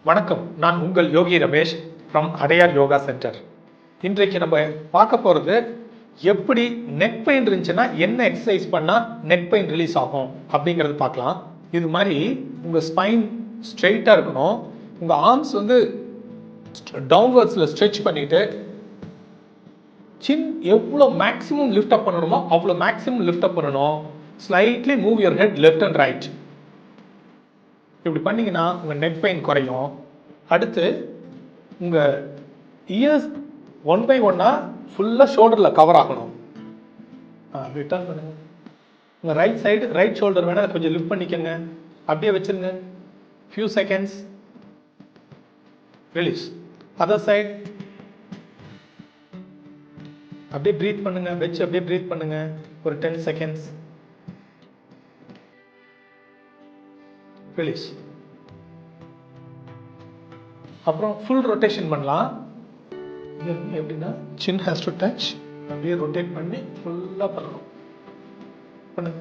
வணக்கம், நான் உங்கள் யோகி ரமேஷ் ஃப்ரம் அடையார் யோகா சென்டர். இன்றைக்கு நம்ம பார்க்க போகிறது எப்படி நெக் பெயின் இருந்துச்சுன்னா என்ன எக்ஸசைஸ் பண்ணால் நெக் பெயின் ரிலீஸ் ஆகும் அப்படிங்கிறது பார்க்கலாம். இது மாதிரி உங்கள் ஸ்பைன் ஸ்ட்ரெயிட்டாக இருக்கணும். உங்கள் ஆர்ம்ஸ் வந்து டவுன்வர்ட்ஸில் ஸ்ட்ரெச் பண்ணிவிட்டு சின் எவ்வளோ மேக்ஸிமம் லிஃப்ட் அப் பண்ணணுமோ அவ்வளோ மேக்ஸிமம் லிஃப்ட் அப் பண்ணணும். Slightly move your head left and right. இப்படி பண்ணிங்கன்னா உங்கள் நெக் பெயின் குறையும். அடுத்து உங்கள் இயர்ஸ் ஒன் பை ஒன்னாக ஃபுல்லாக ஷோல்டரில் கவர் ஆகணும். ரிட்டர்ன் பண்ணுங்கள். உங்கள் ரைட் சைடு ரைட் ஷோல்டர் வேணால் கொஞ்சம் லிஃப்ட் பண்ணிக்கோங்க. அப்படியே வச்சுருங்க. Few seconds release. Other side அப்படியே ப்ரீத் பண்ணுங்கள். வச்சு அப்படியே ப்ரீத் பண்ணுங்கள் ஒரு 10 செகண்ட்ஸ். ரிலீஸ். அப்புறம் ஃபுல் ரொட்டேஷன் பண்ணலாம். எப்படின்னா சின் ஹேஸ் டு டச். அப்படியே ரொட்டேட் பண்ணி ஃபுல்லாக பண்ணணும். பண்ணுங்க.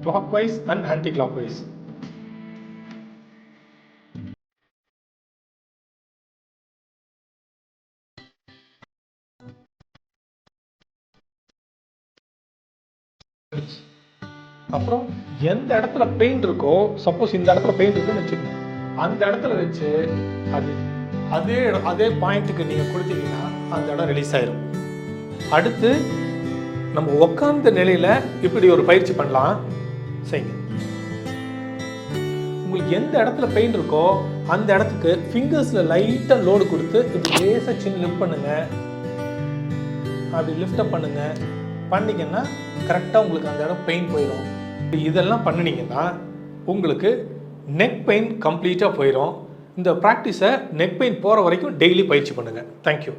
clockwise and anti-clockwise. அப்புறம் எந்த இடத்துல பெயின் இருக்கோ, சப்போஸ் இந்த இடத்துல பெயின் இருக்குன்னு வச்சுக்கோங்க, அந்த இடத்துல வச்சு அதே பாயிண்ட்டுக்கு நீங்கள் கொடுத்தீங்கன்னா அந்த இடம் ரிலீஸ் ஆயிரும். அடுத்து நம்ம உட்கார்ந்த நிலையில் இப்படி ஒரு பயிற்சி பண்ணலாம். செய்யுங்க. உங்களுக்கு எந்த இடத்துல பெயின் இருக்கோ அந்த இடத்துக்கு ஃபிங்கர்ஸில் லைட்டாக லோடு கொடுத்து இப்படி லேசாக சின்ன லிஃப்ட் பண்ணுங்க. அப்படி லிஃப்ட் அப் பண்ணுங்க. பண்ணிங்கன்னா கரெக்டாக உங்களுக்கு அந்த இடம் பெயின் போயிடும். இதெல்லாம் பண்ணினீங்கன்னா உங்களுக்கு நெக் பெயின் கம்ப்ளீட்டாக போயிடும். இந்த ப்ராக்டிஸை நெக் பெயின் போகிற வரைக்கும் டெய்லி பயிற்சி பண்ணுங்கள். தேங்க்யூ.